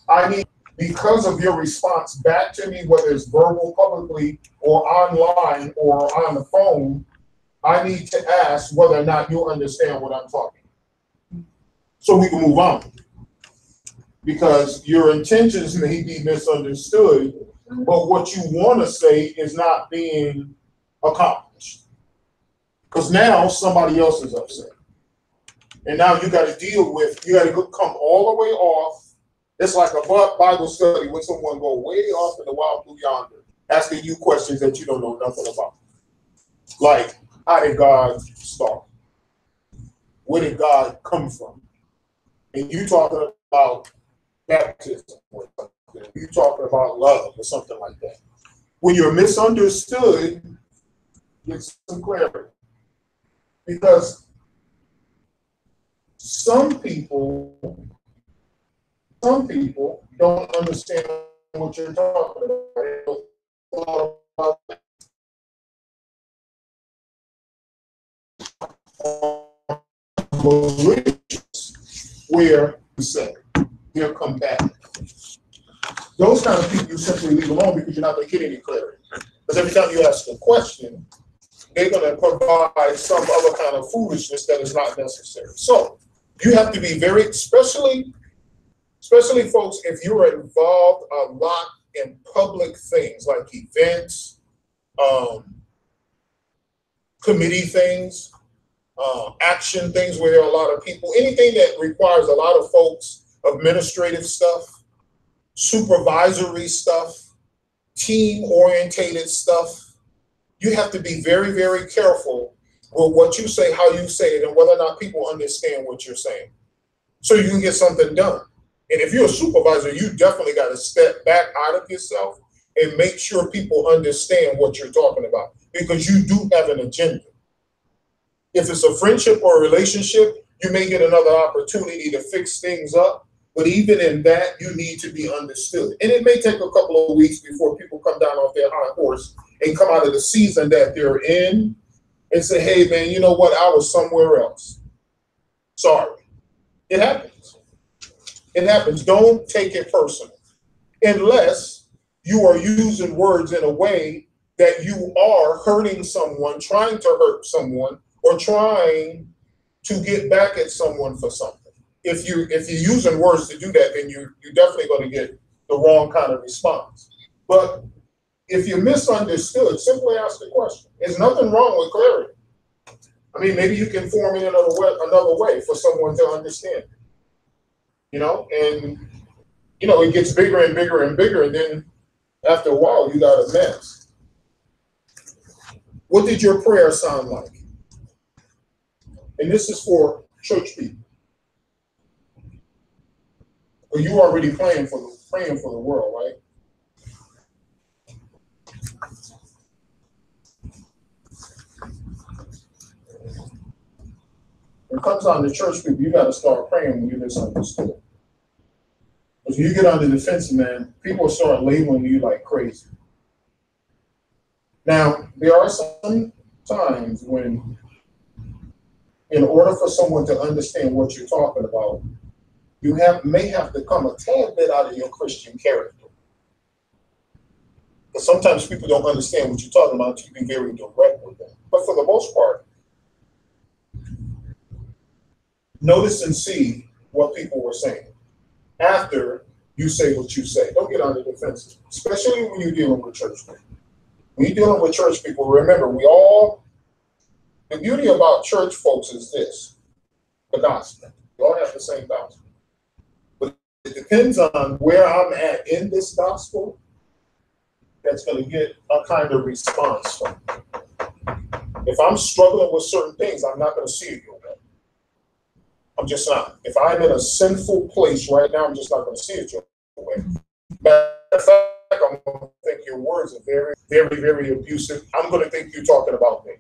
I need, because of your response back to me, whether it's verbal, publicly, or online, or on the phone, I need to ask whether or not you understand what I'm talking about, so we can move on. Because your intentions may be misunderstood, but what you want to say is not being accomplished. Because now somebody else is upset. And now you got to deal with, you got to come all the way off. It's like a Bible study when someone go way off in the wild blue yonder, asking you questions that you don't know nothing about. Like, how did God start? Where did God come from? And you talking about baptism or something. You talking about love or something like that. When you're misunderstood, get some clarity. Because some people don't understand what you're talking about. Where you say they're combative. Those kind of people you simply leave alone because you're not going to get any clarity. Because every time you ask a question, they're going to provide some other kind of foolishness that is not necessary. So you have to be very, especially folks, if you're involved a lot in public things like events, committee things, action things where there are a lot of people, anything that requires a lot of folks, administrative stuff, supervisory stuff, team-orientated stuff, you have to be very, very careful with what you say, how you say it, and whether or not people understand what you're saying, so you can get something done. And if you're a supervisor, you definitely got to step back out of yourself and make sure people understand what you're talking about, because you do have an agenda. If it's a friendship or a relationship, you may get another opportunity to fix things up. But even in that, you need to be understood. And it may take a couple of weeks before people come down off their high horse and come out of the season that they're in and say, hey, man, you know what? I was somewhere else. Sorry. It happens. It happens. Don't take it personal. Unless you are using words in a way that you are hurting someone, trying to hurt someone, or trying to get back at someone for something. If you're using words to do that, then you're definitely going to get the wrong kind of response. But if you're misunderstood, simply ask the question. There's nothing wrong with clarity. I mean, maybe you can form it another way for someone to understand. You know, and you know, it gets bigger and bigger and bigger, and then after a while, you got a mess. What did your prayer sound like? And this is for church people. Well, you already praying for the world, right? When it comes down to church people, you got to start praying when you're misunderstood. Because you get on the defensive, man, people start labeling you like crazy. Now, there are some times when, in order for someone to understand what you're talking about, you may have to come a tad bit out of your Christian character. Because sometimes people don't understand what you're talking about until you be very direct with them. But for the most part, notice and see what people were saying after you say what you say. Don't get on the defensive, especially when you're dealing with church people. When you're dealing with church people, remember, the beauty about church folks is this, the gospel. We all have the same gospel. But it depends on where I'm at in this gospel that's going to get a kind of response from me. If I'm struggling with certain things, I'm not going to see it your way. I'm just not. If I'm in a sinful place right now, I'm just not going to see it your way. Matter of fact, I'm going to think your words are very, very, very abusive. I'm going to think you're talking about me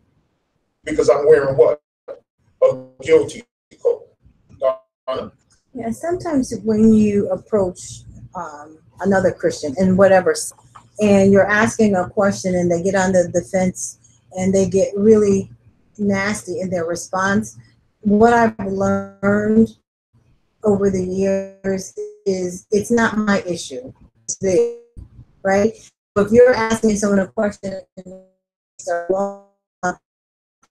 because I'm wearing what? A guilty coat. Yeah, sometimes when you approach another Christian in whatever, and you're asking a question and they get on the defense and they get really nasty in their response, what I've learned over the years is it's not my issue. It's theirs, right? So if you're asking someone a question, well,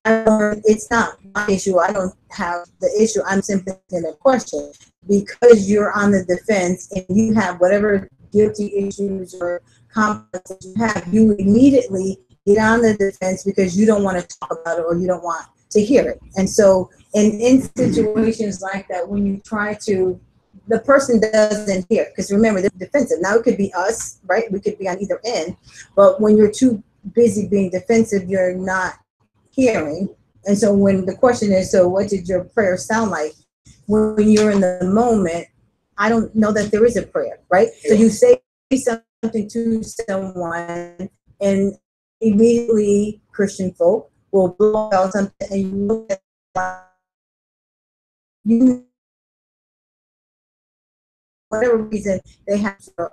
it's not my issue. I don't have the issue. I'm simply asking a question because you're on the defense and you have whatever guilty issues or conflicts that you have. You immediately get on the defense because you don't want to talk about it or you don't want to hear it. And so, in situations like that, when you try to, the person doesn't hear because remember they're defensive. Now it could be us, right? We could be on either end, but when you're too busy being defensive, you're not hearing. And so when the question is, so what did your prayer sound like? When you're in the moment, I don't know that there is a prayer, right? So you say something to someone and immediately Christian folk will blow out something and you look at you, whatever reason they have to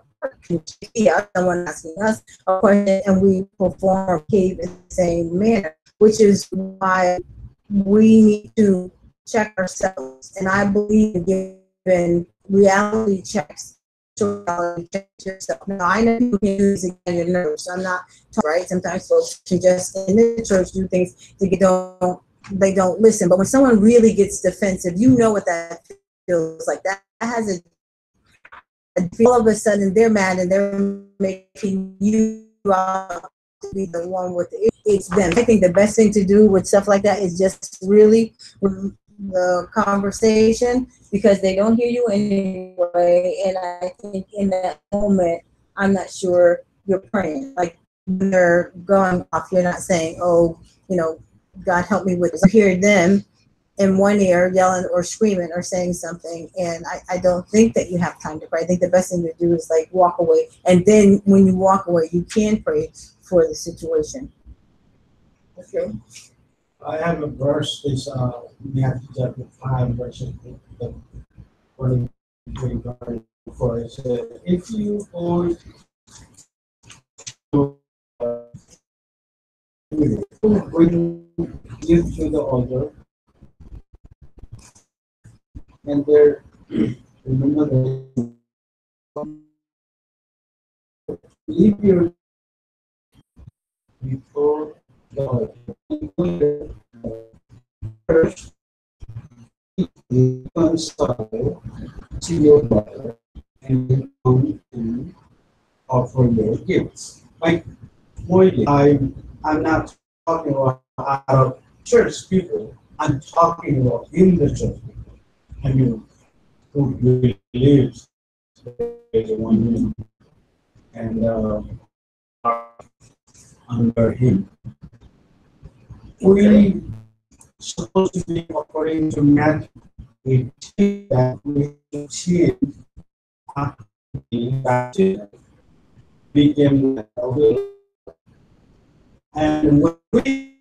someone asking us a question and we perform or behave in the same manner, which is why we need to check ourselves. And I believe in giving reality checks. Reality check yourself. Now I know people can use it on your nerves. I'm not right. Sometimes folks can just in the church do things they don't listen. But when someone really gets defensive, you know what that feels like. That has all of a sudden they're mad and they're making you out to be the one with it's them. I think the best thing to do with stuff like that is just really the conversation because they don't hear you anyway. And I think in that moment, I'm not sure you're praying. Like when they're going off, you're not saying, oh, God help me with this. You hear them in one ear yelling or screaming or saying something, and I don't think that you have time to pray. I think the best thing to do is like walk away, and then when you walk away you can pray for the situation. Okay. I have a verse, it's Matthew chapter 5, verse 24. It says, if you want to bring you to the altar, and there, remember that leave your before the altar. First, reconcile to your brother and then come and offer your gifts. Like, I'm not talking about out of church people. I'm talking about in the church people. I mean, who really lives as a one man and under him. We supposed to be according to Matthew 18 that we achieve after being baptized, became aware. And when we,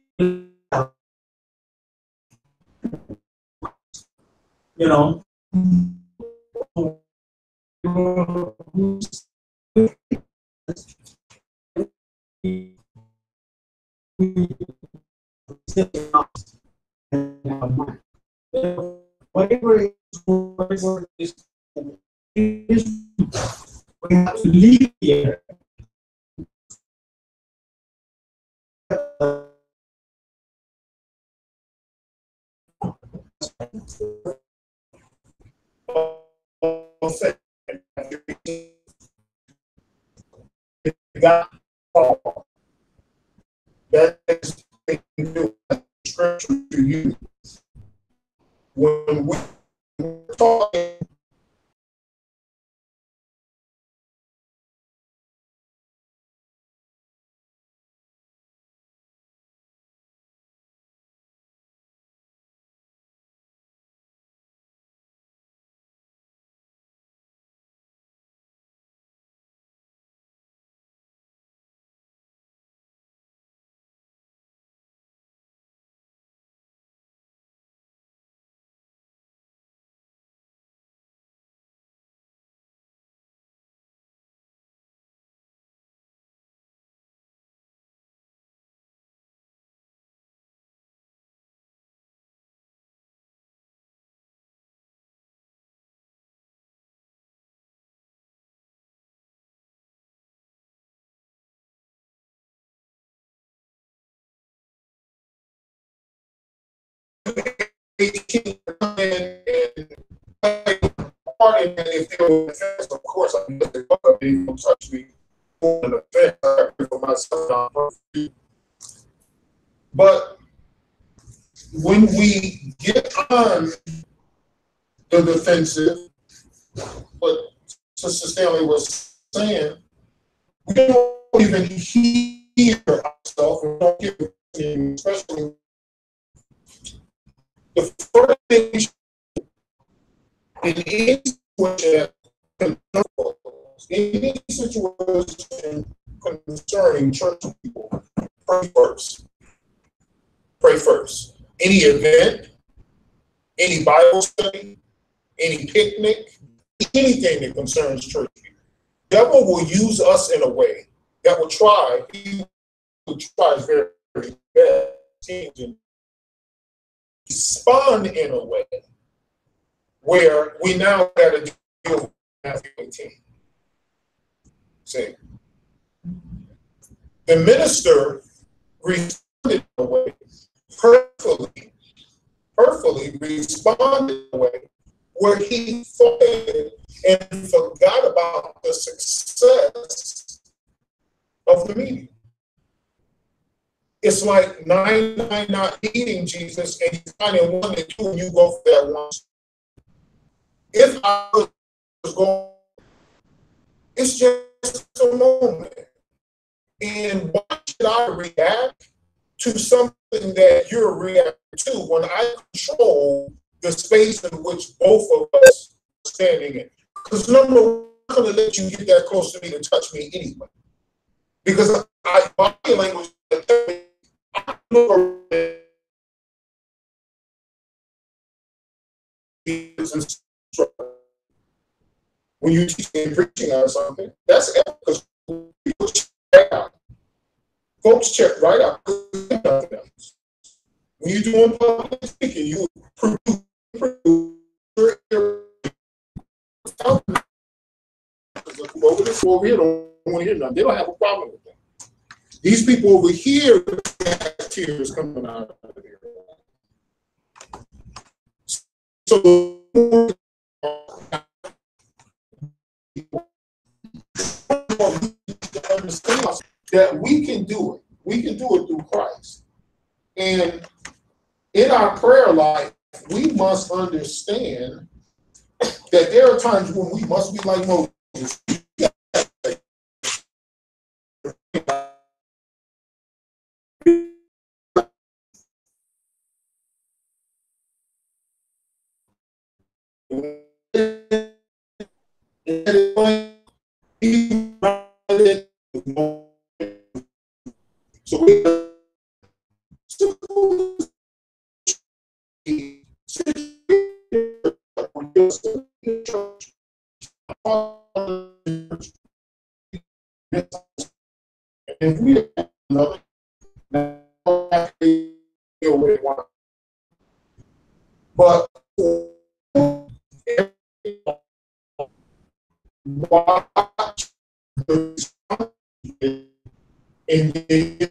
you know, whatever is, we have to leave here. God, that is what they do. Scripture to you. When we're talking they keep coming and playing part in it. If they were offense, of course, I know they don't touch me for an offense. I pray for myself. But when we get on the defensive, what Sister Stanley was saying, we don't even hear ourselves, we don't hear, especially the first thing we should, in any situation concerning church people, pray first. Pray first. Any event, any Bible study, any picnic, anything that concerns church people. The devil will use us in a way that will try, he will try his very, very best to respond in a way where we now got to deal with Matthew 18. See, the minister responded in a way, perfectly responded in a way where he thought and forgot about the success of the meeting. It's like 99 not eating Jesus, and he's finding 1 and 2, and you go for that one. If I was going, it's just a moment. And why should I react to something that you're reacting to when I control the space in which both of us are standing in? Because number one, I'm going to let you get that close to me to touch me anyway. Because body language, I know when you teach and preaching on something, that's because people check out. Folks check right out. When you're doing public speaking, you produce over this over here don't want to hear nothing. They don't have a problem with that. These people over here have tears coming out of here. So understand that we can do it. We can do it through Christ. And in our prayer life, we must understand that there are times when we must be like Moses. So if we but watch and in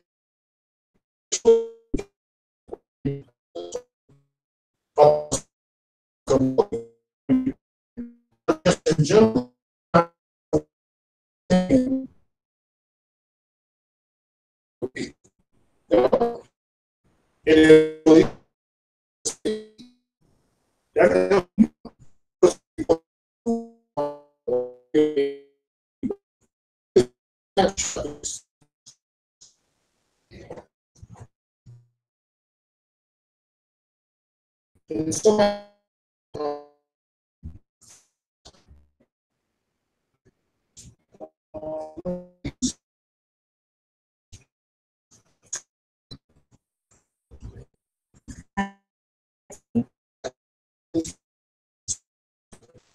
general,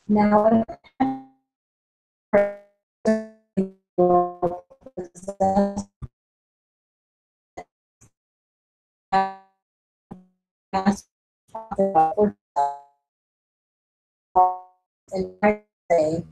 Now, and I say,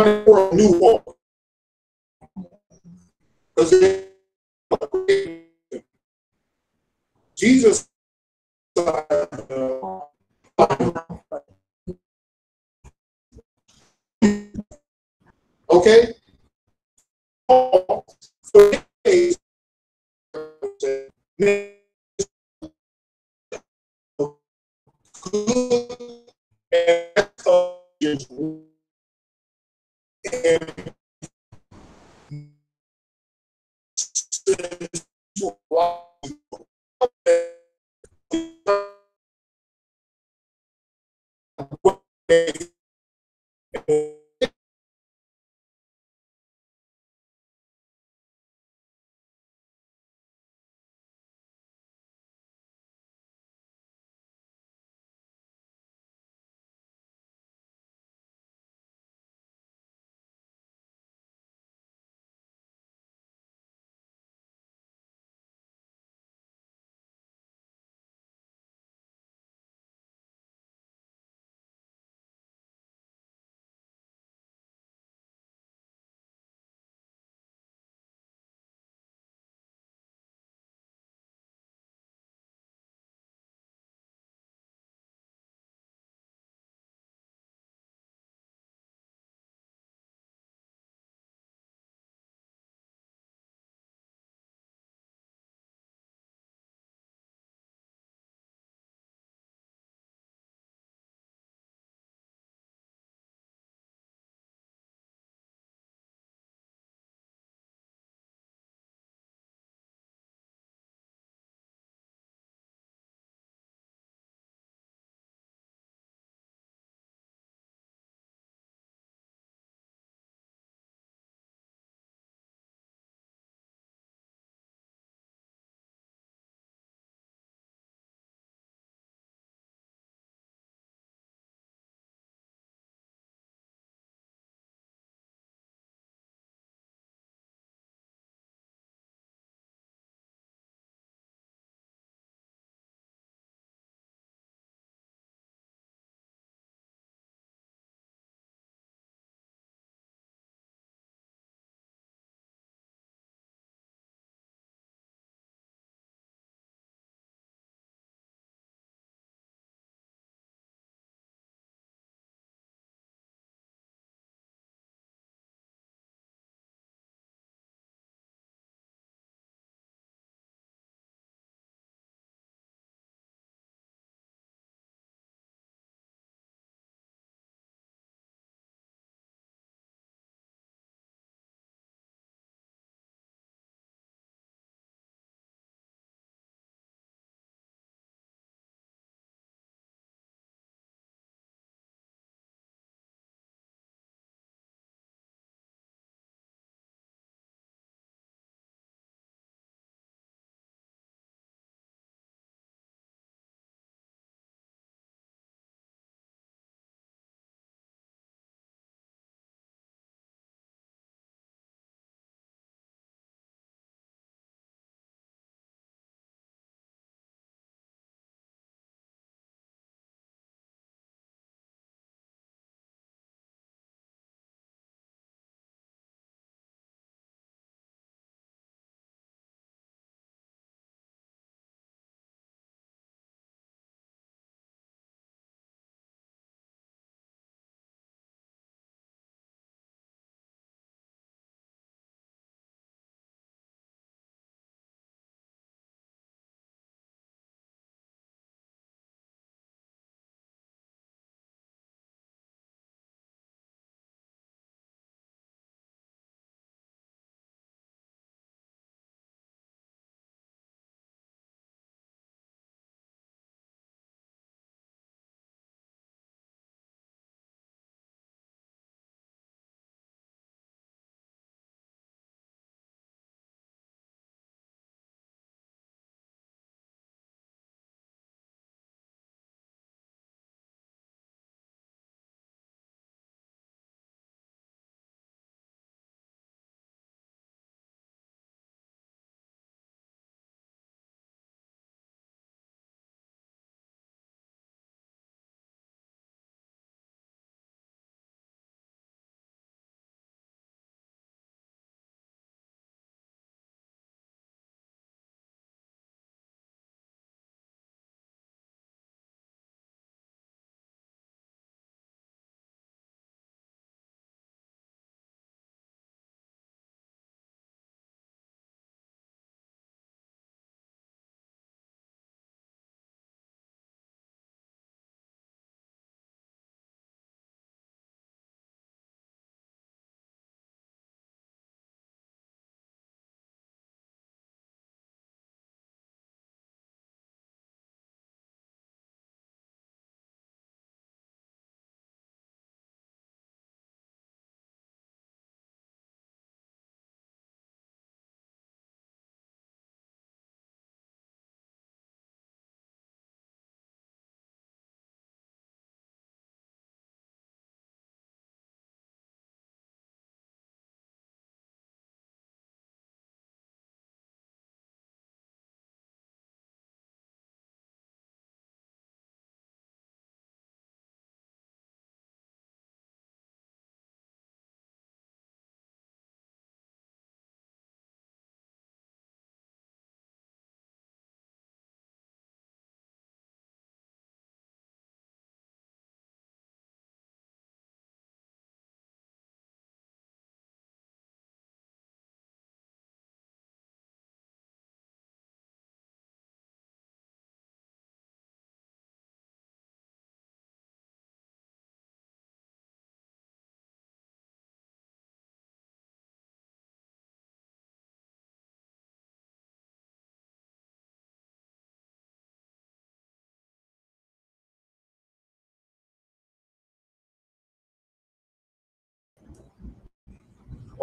demonic world knew all. Because Jesus, okay, and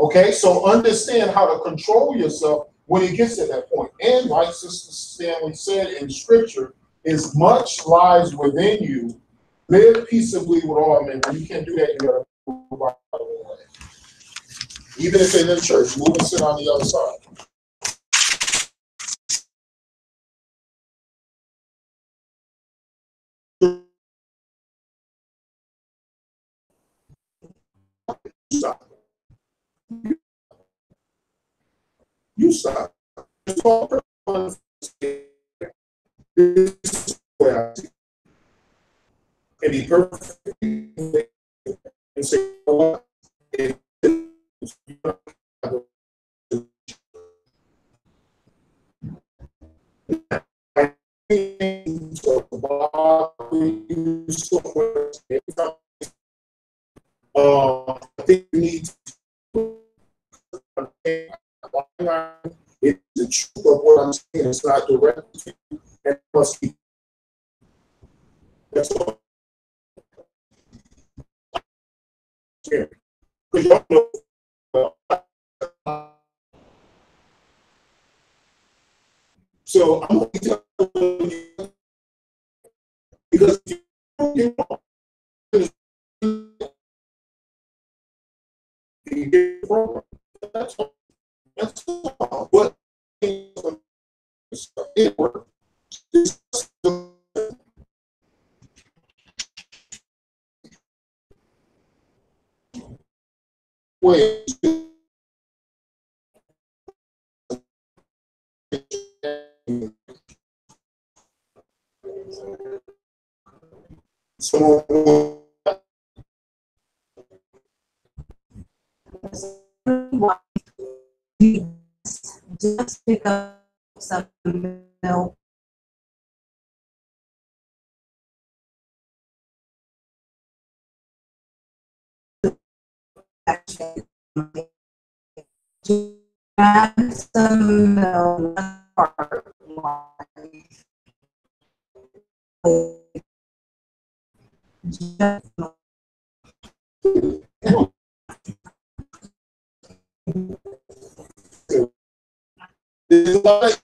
Okay, so understand how to control yourself when it gets to that point. And like Sister Stanley said in scripture, is much lies within you. Live peaceably with all men. When you can't do that, you gotta move out of the way. Even if they're in the church, move and sit on the other side. Stop. You stop. This is where I see. And be perfect and say, you know what? I think you need to it's the truth of what I'm saying. It's not direct to you. And must be. That's all. So I'm going to tell you because you get it wrong. That's all. That's all. But it works. Way so just pick up some milk. Grab some milk. there's a lot of